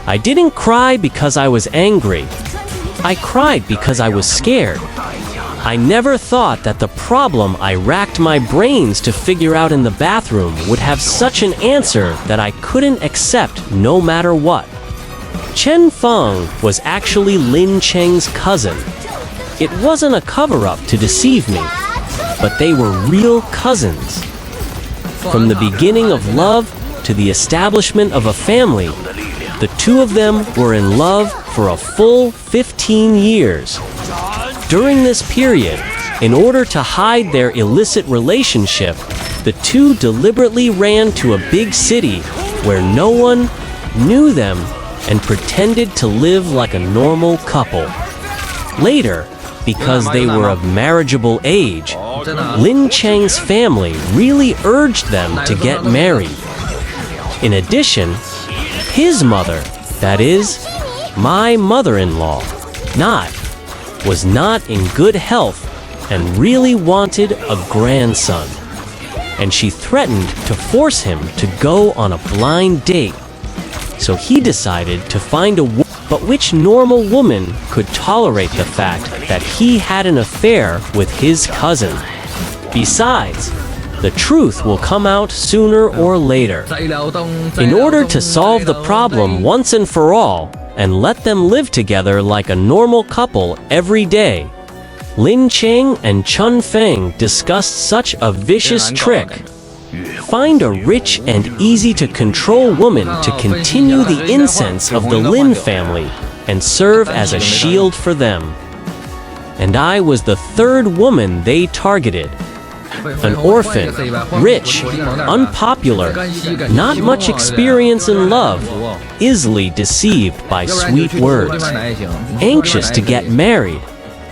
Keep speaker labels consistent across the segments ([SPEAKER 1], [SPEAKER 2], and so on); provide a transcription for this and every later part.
[SPEAKER 1] I didn't cry because I was angry. I cried because I was scared. I never thought that the problem I racked my brains to figure out in the bathroom would have such an answer that I couldn't accept no matter what. Chen Feng was actually Lin Cheng's cousin. It wasn't a cover-up to deceive me, but they were real cousins. From the beginning of love to the establishment of a family, the two of them were in love for a full 15 years. During this period, in order to hide their illicit relationship, the two deliberately ran to a big city where no one knew them and pretended to live like a normal couple. Later, because they were of marriageable age, Lin Cheng's family really urged them to get married. In addition, his mother, that is, my mother-in-law, was not in good health and really wanted a grandson. And she threatened to force him to go on a blind date. So he decided to find a woman. But which normal woman could tolerate the fact that he had an affair with his cousin? Besides, the truth will come out sooner or later. In order to solve the problem once and for all, and let them live together like a normal couple every day, Lin Cheng and Chen Feng discussed such a vicious trick. Find a rich and easy-to-control woman to continue the incense of the Lin family and serve as a shield for them. And I was the third woman they targeted. An orphan, rich, unpopular, not much experience in love, easily deceived by sweet words, anxious to get married,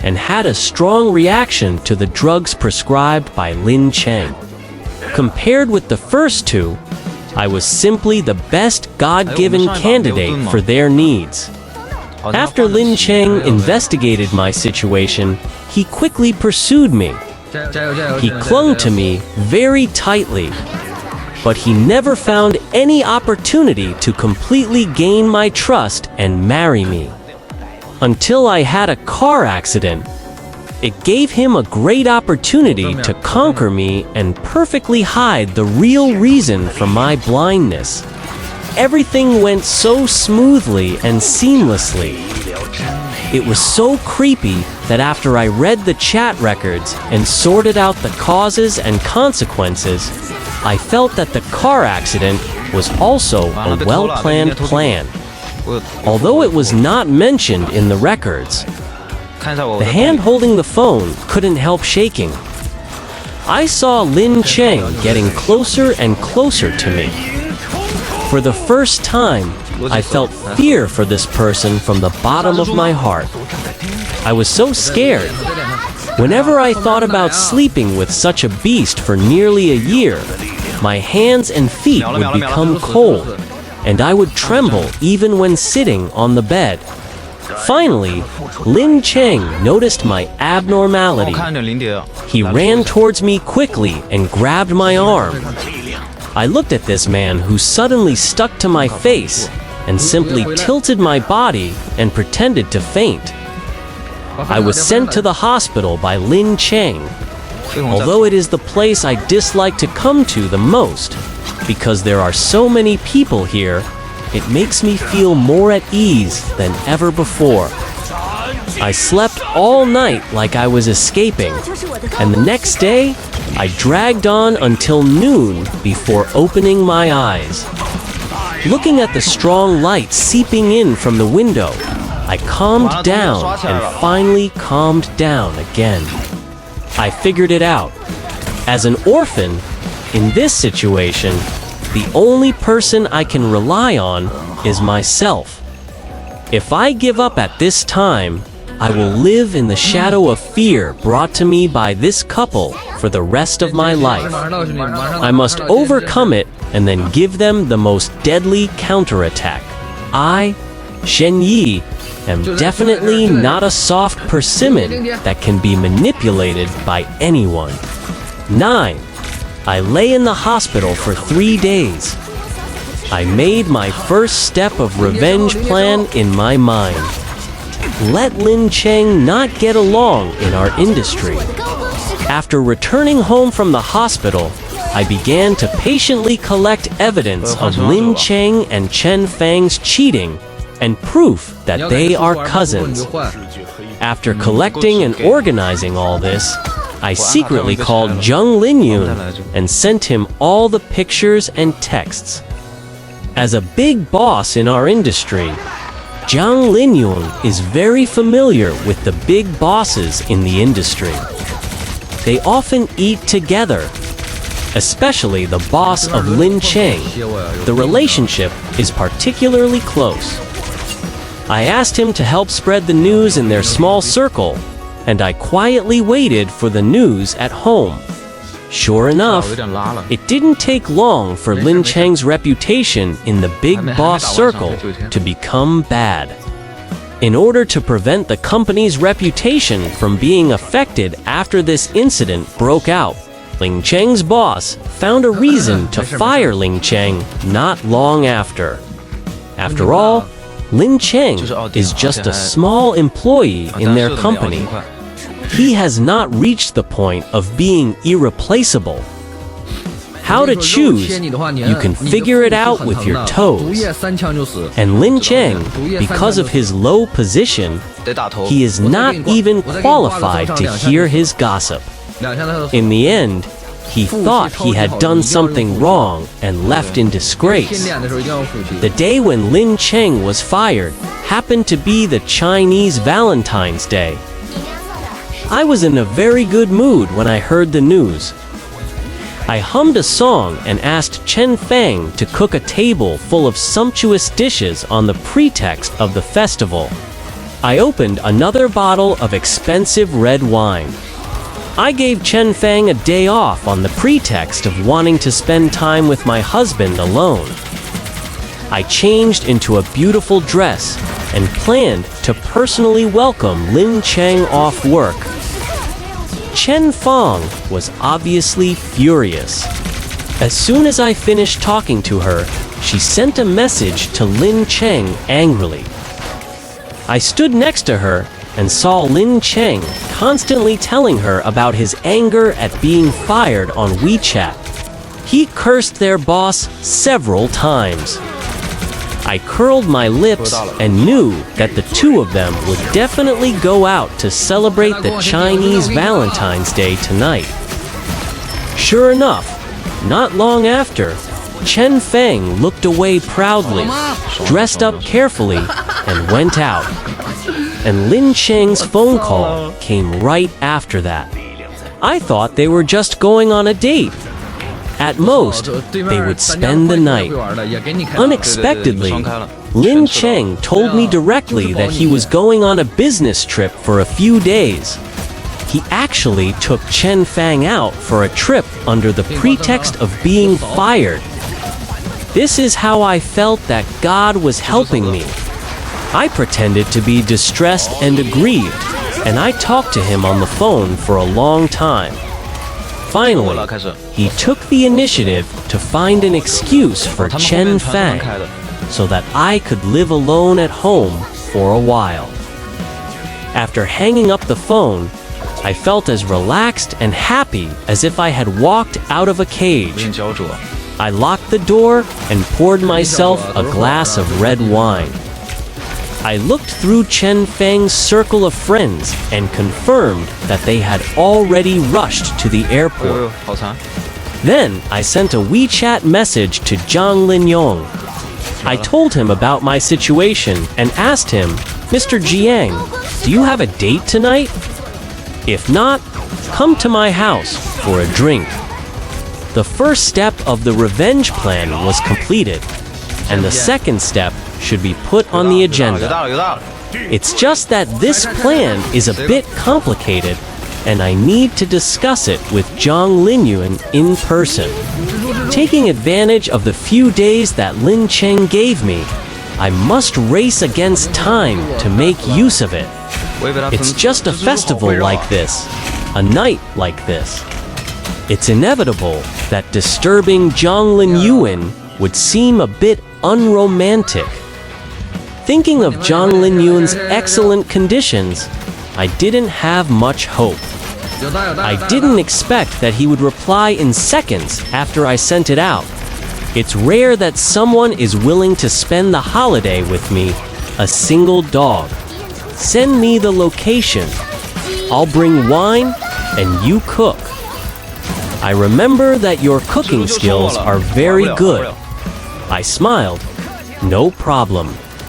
[SPEAKER 1] and had a strong reaction to the drugs prescribed by Lin Cheng. Compared with the first two, I was simply the best God-given candidate for their needs. After Lin Cheng investigated my situation, he quickly pursued me. He clung to me very tightly, but he never found any opportunity to completely gain my trust and marry me. Until I had a car accident. It gave him a great opportunity to conquer me and perfectly hide the real reason for my blindness. Everything went so smoothly and seamlessly. It was so creepy that after I read the chat records and sorted out the causes and consequences, I felt that the car accident was also a well-planned plan. Although it was not mentioned in the records, the hand holding the phone couldn't help shaking. I saw Lin Cheng getting closer and closer to me. For the first time, I felt fear for this person from the bottom of my heart. I was so scared. Whenever I thought about sleeping with such a beast for nearly a year, my hands and feet would become cold, and I would tremble even when sitting on the bed. Finally, Lin Cheng noticed my abnormality. He ran towards me quickly and grabbed my arm. I looked at this man who suddenly stuck to my face and simply tilted my body and pretended to faint. I was sent to the hospital by Lin Cheng, although it is the place I dislike to come to the most, because there are so many people here. It makes me feel more at ease than ever before. I slept all night like I was escaping, and the next day, I dragged on until noon before opening my eyes. Looking at the strong light seeping in from the window, I calmed down and finally calmed down again. I figured it out. As an orphan, in this situation, the only person I can rely on is myself. If I give up at this time, I will live in the shadow of fear brought to me by this couple for the rest of my life. I must overcome it and then give them the most deadly counterattack. I, Shen Yi, am definitely not a soft persimmon that can be manipulated by anyone. 9. I lay in the hospital for 3 days. I made my first step of revenge plan in my mind. Let Lin Cheng not get along in our industry. After returning home from the hospital, I began to patiently collect evidence of Lin Cheng and Chen Fang's cheating and proof that they are cousins. After collecting and organizing all this, I secretly called Zhang Linyun and sent him all the pictures and texts. As a big boss in our industry, Zhang Linyun is very familiar with the big bosses in the industry. They often eat together, especially the boss of Lin Cheng. The relationship is particularly close. I asked him to help spread the news in their small circle, and I quietly waited for the news at home. Sure enough, it didn't take long for Lin Cheng's reputation in the big boss circle to become bad. In order to prevent the company's reputation from being affected after this incident broke out, Lin Cheng's boss found a reason to fire Lin Cheng not long after. After all, Lin Cheng is just a small employee in their company. He has not reached the point of being irreplaceable. How to choose, you can figure it out with your toes. And Lin Cheng, because of his low position, he is not even qualified to hear his gossip. In the end, he thought he had done something wrong and left in disgrace. The day when Lin Cheng was fired happened to be the Chinese Valentine's Day. I was in a very good mood when I heard the news. I hummed a song and asked Chen Fang to cook a table full of sumptuous dishes on the pretext of the festival. I opened another bottle of expensive red wine. I gave Chen Fang a day off on the pretext of wanting to spend time with my husband alone. I changed into a beautiful dress and planned to personally welcome Lin Cheng off work. Chen Fang was obviously furious. As soon as I finished talking to her, she sent a message to Lin Cheng angrily. I stood next to her and saw Lin Cheng constantly telling her about his anger at being fired on WeChat. He cursed their boss several times. I curled my lips and knew that the two of them would definitely go out to celebrate the Chinese Valentine's Day tonight. Sure enough, not long after, Chen Fang looked away proudly, dressed up carefully, and went out. And Lin Cheng's phone call came right after that. I thought they were just going on a date. At most, they would spend the night. Unexpectedly, Lin Cheng told me directly that he was going on a business trip for a few days. He actually took Chen Fang out for a trip under the pretext of being fired. This is how I felt that God was helping me. I pretended to be distressed and aggrieved, and I talked to him on the phone for a long time. Finally, he took the initiative to find an excuse for Chen Fang so that I could live alone at home for a while. After hanging up the phone, I felt as relaxed and happy as if I had walked out of a cage. I locked the door and poured myself a glass of red wine. I looked through Chen Fang's circle of friends and confirmed that they had already rushed to the airport. Then I sent a WeChat message to Zhang Linyong. I told him about my situation and asked him, "Mr. Jiang, do you have a date tonight? If not, come to my house for a drink." The first step of the revenge plan was completed, and the second step should be put on the agenda. It's just that this plan is a bit complicated, and I need to discuss it with Zhang Linyun in person. Taking advantage of the few days that Lin Cheng gave me, I must race against time to make use of it. It's just a festival like this, a night like this. It's inevitable that disturbing Zhang Linyun would seem a bit unromantic. Thinking of Zhang Linyun's excellent conditions, I didn't have much hope. I didn't expect that he would reply in seconds after I sent it out. It's rare that someone is willing to spend the holiday with me, a single dog. Send me the location. I'll bring wine and you cook. I remember that your cooking skills are very good. I smiled. No problem.